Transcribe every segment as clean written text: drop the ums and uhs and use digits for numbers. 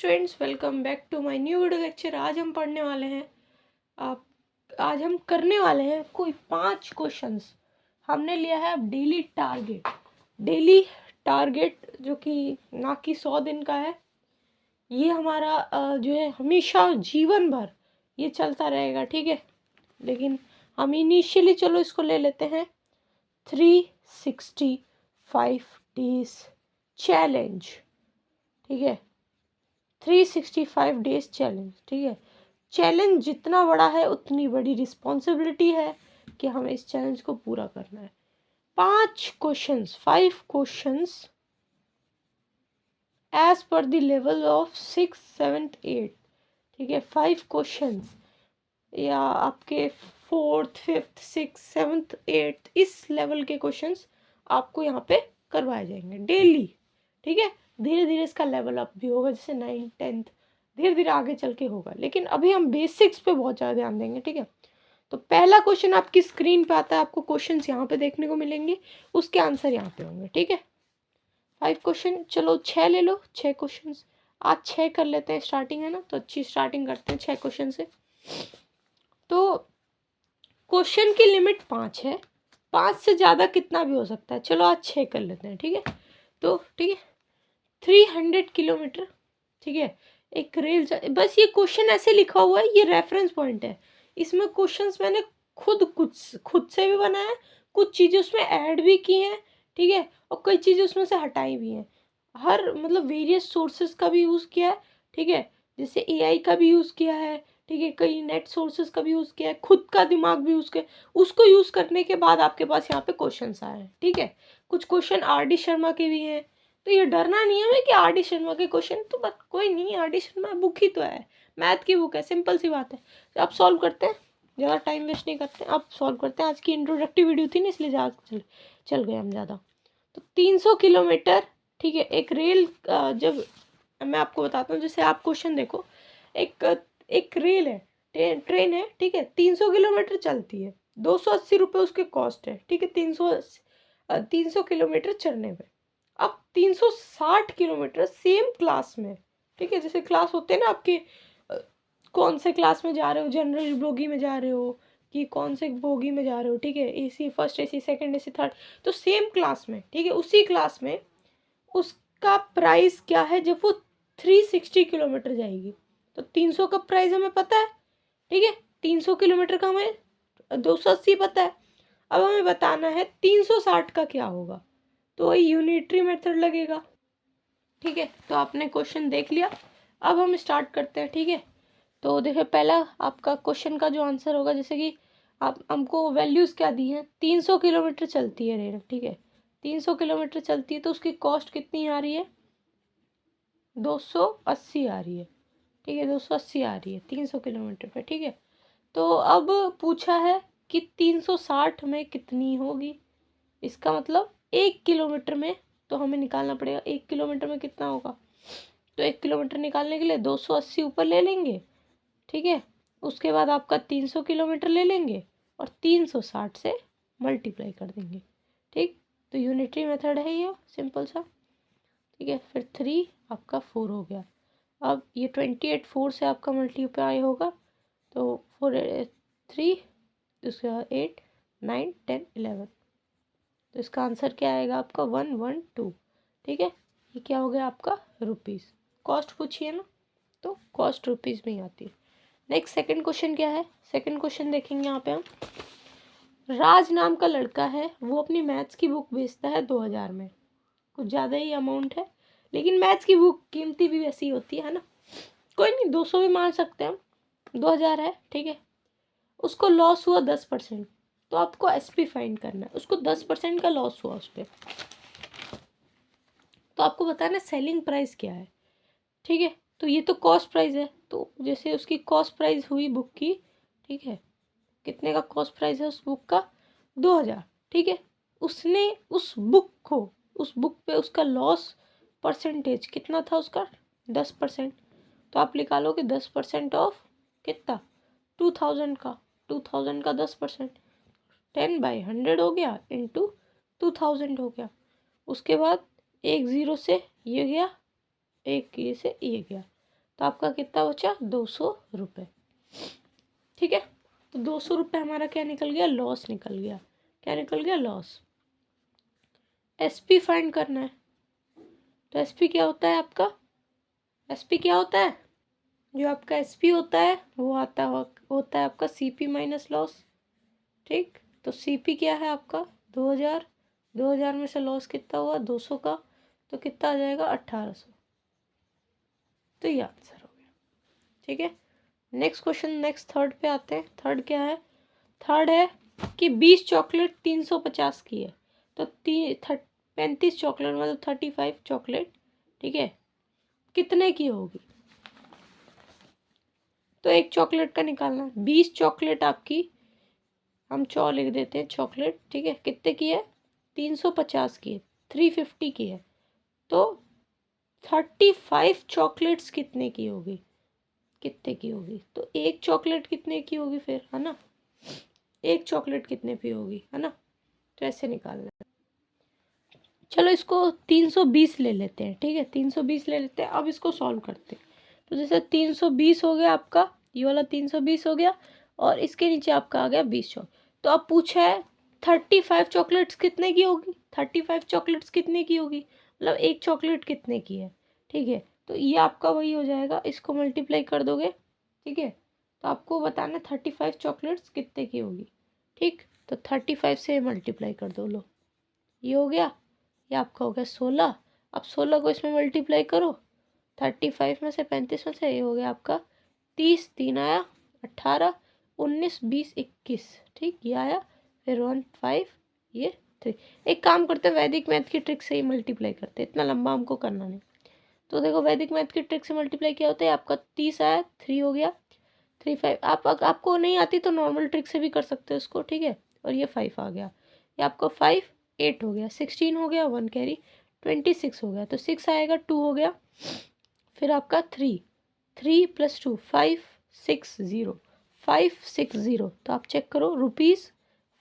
Students, welcome back to my new video lecture. आज हम पढ़ने वाले हैं आज हम करने वाले हैं कोई 5 क्वेश्चंस। हमने लिया है अब डेली टारगेट जो कि ना कि 100 दिन का है। ये हमारा जो है हमेशा जीवन भर ये चलता रहेगा, ठीक है। लेकिन हम इनिशियली चलो इसको ले लेते हैं 365 डेज चैलेंज, ठीक है। 365 डेज चैलेंज, ठीक है। चैलेंज जितना बड़ा है उतनी बड़ी रिस्पॉन्सिबिलिटी है कि हमें इस चैलेंज को पूरा करना है। 5 questions as per the level of 6, 7, 8, ठीक है। 5 क्वेश्चंस या आपके 4th, 5th, 6th, 7th, 8th इस लेवल के क्वेश्चंस आपको यहाँ पे करवाए जाएंगे डेली, ठीक है। धीरे धीरे इसका लेवल अप भी होगा, जैसे 9th, 10th धीरे धीरे आगे चल के होगा, लेकिन अभी हम बेसिक्स पे बहुत ज़्यादा ध्यान देंगे, ठीक है। तो पहला क्वेश्चन आपकी स्क्रीन पे आता है, आपको क्वेश्चंस यहाँ पे देखने को मिलेंगे, उसके आंसर यहाँ पे होंगे, ठीक है। 5 क्वेश्चन, चलो 6 ले लो, 6 क्वेश्चन आज 6 कर लेते हैं। स्टार्टिंग है ना, तो अच्छी स्टार्टिंग करते हैं 6 क्वेश्चन से। तो क्वेश्चन की लिमिट 5 है, 5 से ज़्यादा कितना भी हो सकता है। चलो आज 6 कर लेते हैं, ठीक है। तो ठीक है, 300 किलोमीटर, ठीक है, एक रेल बस ये क्वेश्चन ऐसे लिखा हुआ है, ये रेफरेंस पॉइंट है। इसमें क्वेश्चंस मैंने खुद से भी बनाया है, कुछ चीज़ें उसमें ऐड भी की हैं, ठीक है, और कई चीज़ें उसमें से हटाई भी हैं। हर मतलब वेरियस सोर्सेज का भी यूज़ किया है, ठीक है, जैसे एआई का भी यूज़ किया है, ठीक है, कई नेट सोर्सेज का भी यूज़ किया है, खुद का दिमाग भी यूज़ किया। उसको यूज़ करने के बाद आपके पास यहाँ पे क्वेश्चंस आए हैं, ठीक है। कुछ क्वेश्चन आर.डी. शर्मा के भी हैं, तो ये डरना नहीं है हमें कि आर.डी. शर्मा के क्वेश्चन, तो बस कोई नहीं, आर.डी. शर्मा बुक ही तो है, मैथ की बुक है, सिंपल सी बात है। तो अब सॉल्व करते हैं, ज़्यादा टाइम वेस्ट नहीं करते हैं, अब सॉल्व करते हैं। आज की इंट्रोडक्टिव वीडियो थी ना, इसलिए ज़्यादा चल गए हम ज़्यादा। तो 300 किलोमीटर, ठीक है, एक रेल जब मैं आपको बताता हूँ, जैसे आप क्वेश्चन देखो, एक रेल है, ट्रेन है, ठीक है, 300 किलोमीटर चलती है, 280 रुपये उसके कॉस्ट है, ठीक है, 300 किलोमीटर चलने पे। अब 360 किलोमीटर सेम क्लास में, ठीक है, जैसे क्लास होते हैं ना आपके, कौन से क्लास में जा रहे हो, जनरल बोगी में जा रहे हो कि कौन से बोगी में जा रहे हो, ठीक है, AC first, AC second, AC third, तो सेम क्लास में, ठीक है, उसी क्लास में उसका प्राइस क्या है जब वो 360 किलोमीटर जाएगी। तो 300 का प्राइस हमें पता है, ठीक है, 300 किलोमीटर का हमें 280 पता है। अब हमें बताना है 360 का क्या होगा, तो वही यूनिटरी मेथड लगेगा, ठीक है। तो आपने क्वेश्चन देख लिया, अब हम स्टार्ट करते हैं, ठीक है। तो देखिए, पहला आपका क्वेश्चन का जो आंसर होगा, जैसे कि आप हमको वैल्यूज़ क्या दी हैं, 300 किलोमीटर चलती है रेल, ठीक है, 300 किलोमीटर चलती है, तो उसकी कॉस्ट कितनी आ रही है, 280 आ रही है, ठीक है, 280 आ रही है 300 किलोमीटर पे, ठीक है। तो अब पूछा है कि 360 में कितनी होगी, इसका मतलब 1 किलोमीटर में, तो हमें निकालना पड़ेगा 1 किलोमीटर में कितना होगा। तो 1 किलोमीटर निकालने के लिए 280 ऊपर ले लेंगे, ठीक है, उसके बाद आपका 300 किलोमीटर ले लेंगे और 360 से मल्टीप्लाई कर देंगे, ठीक। तो यूनिटरी मेथड है ये, सिंपल सा, ठीक है। फिर 3 आपका 4 हो गया। अब ये 28 4 से आपका मल्टीप्लाई होगा, तो 4 3, उसके बाद 8 9 10 11, तो इसका आंसर क्या आएगा आपका 112, ठीक है। ये क्या हो गया आपका रुपीज़, कॉस्ट पूछिए ना, तो कॉस्ट रुपीज़ में ही आती है। नेक्स्ट सेकंड क्वेश्चन क्या है, सेकंड क्वेश्चन देखेंगे यहाँ पे हम। राज नाम का लड़का है, वो अपनी मैथ्स की बुक बेचता है 2000 में, कुछ ज़्यादा ही अमाउंट है, लेकिन मैथ्स की बुक कीमती भी वैसी होती है ना, कोई नहीं 200 भी मान सकते हैं हम, 2000 है, ठीक है। उसको लॉस हुआ 10%, तो आपको एसपी फाइंड करना है, उसको 10% का लॉस हुआ उस पर, तो आपको बताना सेलिंग प्राइस क्या है, ठीक है। तो ये तो कॉस्ट प्राइस है, तो जैसे उसकी कॉस्ट प्राइस हुई बुक की, ठीक है, कितने का कॉस्ट प्राइस है उस बुक का, 2000, ठीक है। उसने उस बुक पे उसका लॉस परसेंटेज कितना था उसका, 10%, तो आप निकालो कि 10% ऑफ कितना, 2000 का, 2000 का 10%, 10/100 हो गया, इंटू 2000 हो गया। उसके बाद एक ज़ीरो से ये गया, एक ये से ये गया, तो आपका कितना बचा 200 रुपये। ठीक है, तो 200 रुपये हमारा क्या निकल गया, लॉस निकल गया। क्या निकल गया, लॉस। एसपी फाइंड करना है, तो एसपी क्या होता है आपका, एसपी क्या होता है, जो आपका एसपी होता है वो होता है आपका सीपी माइनस लॉस। ठीक, तो सीपी क्या है आपका 2000, 2000 में से लॉस कितना हुआ 200 का, तो कितना आ जाएगा 1800। तो ये आंसर हो गया। ठीक है, नेक्स्ट क्वेश्चन, नेक्स्ट थर्ड पे आते हैं। थर्ड क्या है, थर्ड है कि 20 चॉकलेट 350 की है, तो 35 चॉकलेट मतलब 35 चॉकलेट, ठीक है, कितने की होगी। तो एक चॉकलेट का निकालना, 20 चॉकलेट आपकी, हम लिख देते हैं चॉकलेट, ठीक है, कितने की है 350 की है, 350 की है, तो 35 चॉकलेट्स कितने की होगी, कितने की होगी, तो एक चॉकलेट कितने की होगी फिर, है ना, एक चॉकलेट कितने की होगी, है ना, तो ऐसे निकालना है। चलो इसको 320 ले लेते हैं, ठीक है, 320 ले लेते हैं। अब इसको सॉल्व करते हैं, तो जैसे 320 हो गया आपका, ये वाला 320 हो गया, और इसके नीचे आपका आ गया 20 चॉकलेट। तो अब पूछा है 35 चॉकलेट्स कितने की होगी, 35 चॉकलेट्स कितने की होगी, मतलब एक चॉकलेट कितने की है। ठीक है, तो ये आपका वही हो जाएगा, इसको मल्टीप्लाई कर दोगे, ठीक है, तो आपको बताना 35 चॉकलेट्स कितने की होगी। ठीक, तो 35 से मल्टीप्लाई कर दो, लो ये हो गया, ये आपका हो गया 16। अब 16 को इसमें मल्टीप्लाई करो, 35 में से 35 में से, ये हो गया आपका 30, 3 आया 18, 19, 20, 21, ठीक, ये आया, फिर 1 5, ये 3। एक काम करते हैं, वैदिक मैथ की ट्रिक से ही मल्टीप्लाई करते हैं, इतना लंबा हमको करना नहीं। तो देखो वैदिक मैथ की ट्रिक से मल्टीप्लाई क्या होता है, आपका 30 आया, 3 हो गया, 3 5, आपको नहीं आती तो नॉर्मल ट्रिक से भी कर सकते हो इसको, ठीक है, और ये 5 आ गया, ये आपका 5 8 हो गया, 16 हो गया, 1 कैरी 26 हो गया, तो 6 आएगा, 2 हो गया, फिर आपका 3 3 + 2 560 560, तो आप चेक करो, रुपीज़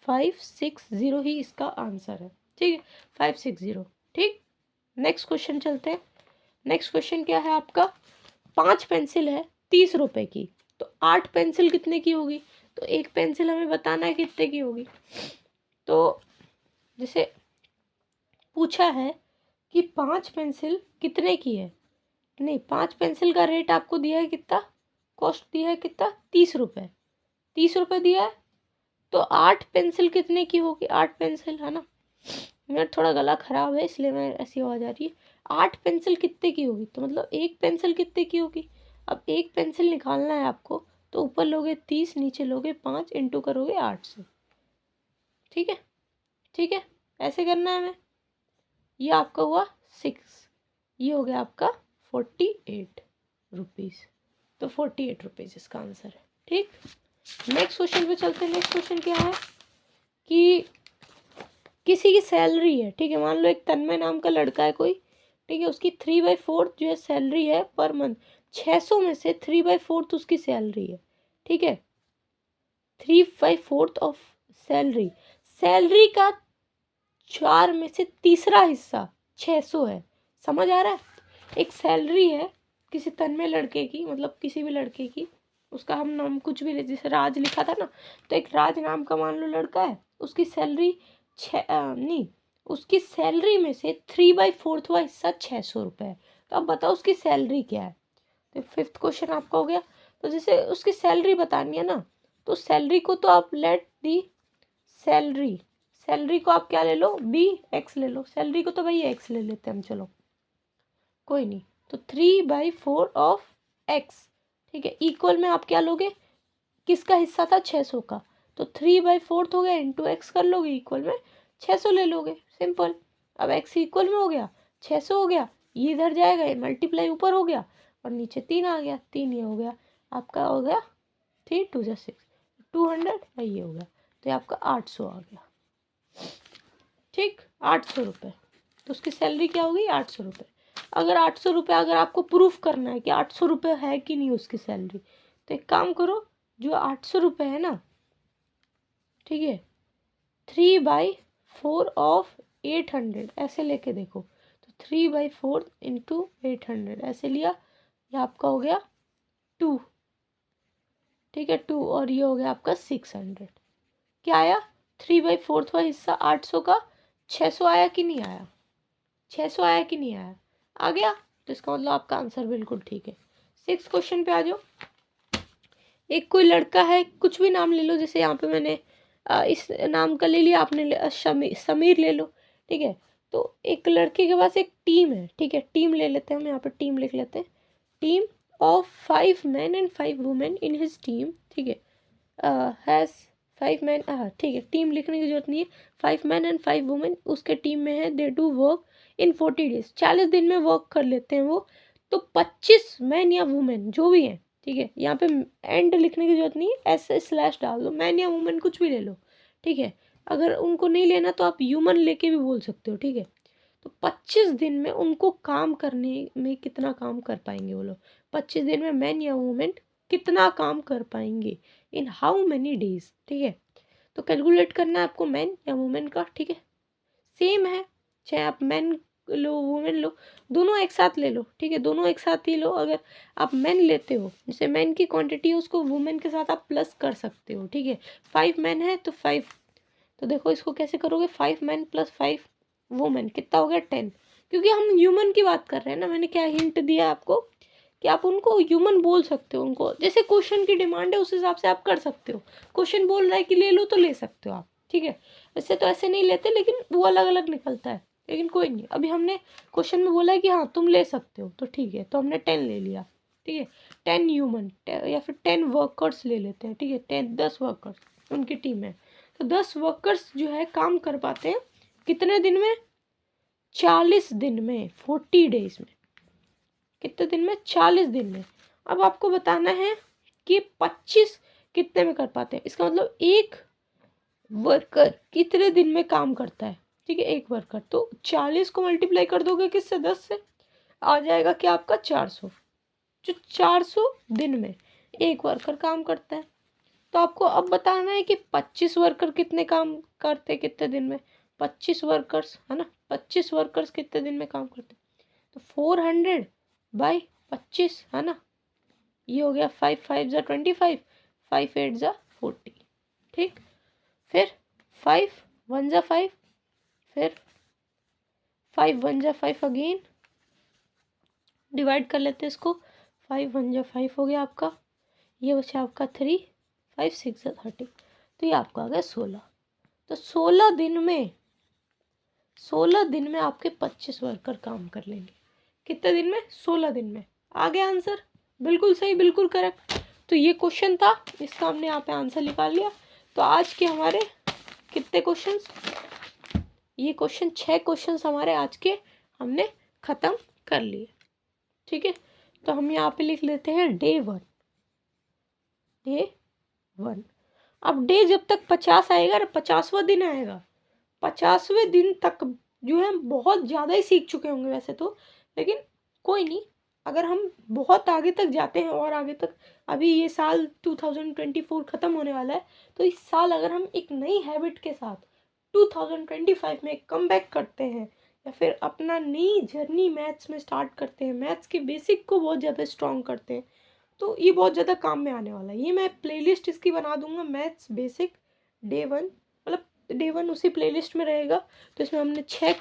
560 ही इसका आंसर है। ठीक है, 560। ठीक, नेक्स्ट क्वेश्चन चलते हैं। नेक्स्ट क्वेश्चन क्या है आपका, 5 पेंसिल है 30 रुपए की, तो 8 पेंसिल कितने की होगी, तो एक पेंसिल हमें बताना है कितने की होगी। तो जैसे पूछा है कि 5 पेंसिल कितने की है, नहीं 5 पेंसिल का रेट आपको दिया है कितना, कॉस्ट दिया है कितना 30 रुपये, 30 रुपये दिया है, तो 8 पेंसिल कितने की होगी, 8 पेंसिल, है ना, मेरा थोड़ा गला खराब है इसलिए मैं ऐसी आवाज़ आ रही है। 8 पेंसिल कितने की होगी, तो मतलब एक पेंसिल कितने की होगी। अब एक पेंसिल निकालना है आपको, तो ऊपर लोगे 30, नीचे लोगे 5, इंटू करोगे 8 से। ठीक है, ठीक है, ऐसे करना है हमें। ये आपका हुआ 6, ये हो गया आपका 48 रुपीज़, तो 48 रुपीज़ इसका आंसर है। ठीक, नेक्स्ट क्वेश्चन पे चलते हैं। नेक्स्ट क्वेश्चन क्या है कि किसी की सैलरी है, ठीक है, मान लो एक तन्मय नाम का लड़का है कोई, ठीक है, उसकी 3/4 जो है सैलरी है पर मंथ, 600 में से 3/4 उसकी सैलरी है, ठीक है, 3/4 ऑफ सैलरी, सैलरी का 4 में से तीसरा हिस्सा 600 है, समझ आ रहा है। एक सैलरी है किसी तन्मय लड़के की, मतलब किसी भी लड़के की, उसका हम नाम कुछ भी, जैसे राज लिखा था ना, तो एक राज नाम का मान लो लड़का है, उसकी सैलरी नहीं, उसकी सैलरी में से 3/4वां हिस्सा 600 रुपये है। तो अब बताओ उसकी सैलरी क्या है। तो 5th क्वेश्चन आपका हो गया। तो जैसे उसकी सैलरी बतानी है ना, तो सैलरी को तो आप लेट दी सैलरी, सैलरी को आप क्या ले लो, बी एक्स ले लो, सैलरी को तो भाई एक्स ले लेते हैं हम, चलो कोई नहीं, तो 3/4 ऑफ एक्स, ठीक है, इक्वल में आप क्या लोगे, किसका हिस्सा था 600 का, तो 3/4 हो गया, इंटू एक्स कर लोगे, इक्वल में 600 ले लोगे, सिंपल। अब एक्स इक्वल में हो गया 600 हो गया, ये इधर जाएगा, ये मल्टीप्लाई ऊपर हो गया, और नीचे 3 आ गया, 3 ये हो गया आपका, हो गया 3 2 6 200, ये हो गया, तो ये आपका 800 आ गया। ठीक, 800 रुपये, तो उसकी सैलरी क्या होगी 800 रुपये। अगर 800 रुपये अगर आपको प्रूफ करना है कि 800 रुपये है कि नहीं उसकी सैलरी, तो एक काम करो, जो 800 रुपये है ना, ठीक है, 3/4 ऑफ 800 ऐसे लेके देखो, तो 3/4 इंटू 800 ऐसे लिया, ये आपका हो गया 2, ठीक है 2, और ये हो गया आपका 600। क्या आया? 3/4 हिस्सा 800 का 600 आया कि नहीं आया? 600 आया कि नहीं आया? आ गया। तो इसका मतलब आपका आंसर बिल्कुल ठीक है। 6 क्वेश्चन पे आ जाओ। एक कोई लड़का है, कुछ भी नाम ले लो, जैसे यहाँ पे मैंने इस नाम का ले लिया, आपने समीर ले लो, ठीक है। तो एक लड़के के पास एक टीम है, ठीक है, टीम ले लेते हैं हम, यहाँ पे टीम लिख लेते हैं। Team of 5 men and 5 women in his team, ठीक है, हैज़ 5 men, ठीक है, टीम लिखने की जरूरत नहीं है। 5 men and 5 women उसके टीम में है। They do work in 40 days, 40 दिन में वर्क कर लेते हैं वो। तो 25 मैन या वुमेन जो भी हैं, ठीक है, यहाँ पे एंड लिखने की जरूरत नहीं है, ऐसे स्लैश डाल दो, मैन या वुमेन कुछ भी ले लो, ठीक है। अगर उनको नहीं लेना तो आप ह्यूमन लेके भी बोल सकते हो, ठीक है। तो 25 दिन में उनको काम करने में कितना काम कर पाएंगे वो लोग? 25 दिन में मैन या वुमेन कितना काम कर पाएंगे, इन हाउ मेनी डेज, ठीक है। तो कैलकुलेट करना है आपको मैन या वुमेन का, ठीक है। सेम है, चाहे आप मैन लो वुमेन लो, दोनों एक साथ ले लो, ठीक है, दोनों एक साथ ही लो। अगर आप मैन लेते हो, जैसे मैन की क्वांटिटी है उसको वुमेन के साथ आप प्लस कर सकते हो, ठीक है। 5 मैन है तो 5, तो देखो इसको कैसे करोगे, 5 मैन प्लस 5 वुमेन कितना हो गया? 10। क्योंकि हम ह्यूमन की बात कर रहे हैं ना, मैंने क्या हिंट दिया आपको कि आप उनको ह्यूमन बोल सकते हो, उनको जैसे क्वेश्चन की डिमांड है उस हिसाब से आप कर सकते हो। क्वेश्चन बोल रहा है कि ले लो तो ले सकते हो आप, ठीक है। वैसे तो ऐसे नहीं लेते, लेकिन वो अलग अलग निकलता है, लेकिन कोई नहीं। अभी हमने क्वेश्चन में बोला है कि हाँ तुम ले सकते हो, तो ठीक है, तो हमने 10 ले लिया, ठीक है। 10 ह्यूमन या फिर 10 वर्कर्स ले लेते हैं, ठीक है, 10 वर्कर्स उनकी टीम है। तो 10 वर्कर्स जो है काम कर पाते हैं कितने दिन में? 40 दिन में, 40 डेज में। कितने दिन में? 40 दिन में। अब आपको बताना है कि 25 कितने में कर पाते हैं। इसका मतलब एक वर्कर कितने दिन में काम करता है, ठीक है, एक वर्कर। तो 40 को मल्टीप्लाई कर दोगे किससे? 10 से, आ जाएगा क्या आपका? 400। जो 400 दिन में एक वर्कर काम करता है। तो आपको अब बताना है कि 25 वर्कर कितने काम करते कितने दिन में? 25 वर्कर्स है ना, 25 वर्कर्स कितने दिन में काम करते? तो 400/25 है ना, ये हो गया 5 5 जा 25, 5 8 जा 40, ठीक। फिर 5 1 जा 5, फिर 5 1 जा 5 अगेन, डिवाइड कर लेते हैं इसको। 5 1 जा 5 हो गया आपका, ये बचा आपका 3, 5 6 जा 30, तो ये आपका आ गया 16। तो 16 दिन में आपके 25 वर्कर काम कर लेंगे। कितने दिन में? 16 दिन में। आ गया आंसर? बिल्कुल सही, बिल्कुल करेक्ट। तो ये क्वेश्चन था, इसका हमने यहाँ पे आंसर निकाल लिया। तो आज के हमारे कितने क्वेश्चंस? ये क्वेश्चन 6 क्वेश्चंस हमारे आज के हमने ख़त्म कर लिए, ठीक है। तो हम यहाँ पे लिख लेते हैं डे 1। अब डे जब तक 50 आएगा ना, 50वां दिन आएगा, 50वें दिन तक जो है बहुत ज़्यादा ही सीख चुके होंगे वैसे तो, लेकिन कोई नहीं। अगर हम बहुत आगे तक जाते हैं और आगे तक, अभी ये साल 2024 ख़त्म होने वाला है, तो इस साल अगर हम एक नई हैबिट के साथ 2025 में कम बैक करते हैं, या फिर अपना नई जर्नी मैथ्स में स्टार्ट करते हैं, मैथ्स के बेसिक को बहुत ज़्यादा स्ट्रॉन्ग करते हैं, तो ये बहुत ज़्यादा काम में आने वाला है। ये मैं प्लेलिस्ट इसकी बना दूंगा, मैथ्स बेसिक डे 1, मतलब डे 1 उसी प्लेलिस्ट में रहेगा। तो इसमें हमने 6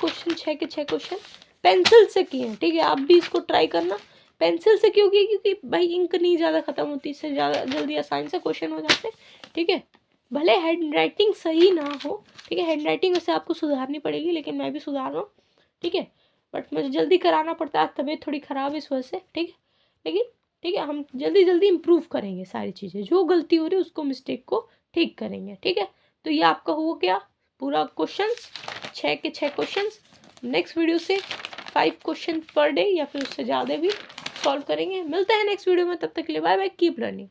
के 6 क्वेश्चन पेंसिल से किए हैं, ठीक है। आप भी इसको ट्राई करना। पेंसिल से क्यों किए? क्योंकि भाई इंक नहीं ज़्यादा ख़त्म होती, इससे ज़्यादा जल्दी आसानी से क्वेश्चन हो जाते हैं, ठीक है। भले हैंड राइटिंग सही ना हो, ठीक है, हैंड राइटिंग वैसे आपको सुधारनी पड़ेगी, लेकिन मैं भी सुधार रहा हूँ, ठीक है। बट मुझे जल्दी कराना पड़ता है, तबीयत थोड़ी ख़राब है इस वजह से, ठीक है। लेकिन ठीक है, हम जल्दी जल्दी इम्प्रूव करेंगे सारी चीज़ें, जो गलती हो रही है उसको, मिस्टेक को ठीक करेंगे, ठीक है। तो ये आपका हो गया पूरा क्वेश्चंस, 6 के 6 क्वेश्चंस। नेक्स्ट वीडियो से 5 क्वेश्चन पर डे या फिर उससे ज़्यादा भी सॉल्व करेंगे। मिलते हैं नेक्स्ट वीडियो में, तब तक के लिए बाय बाय, कीप लर्निंग।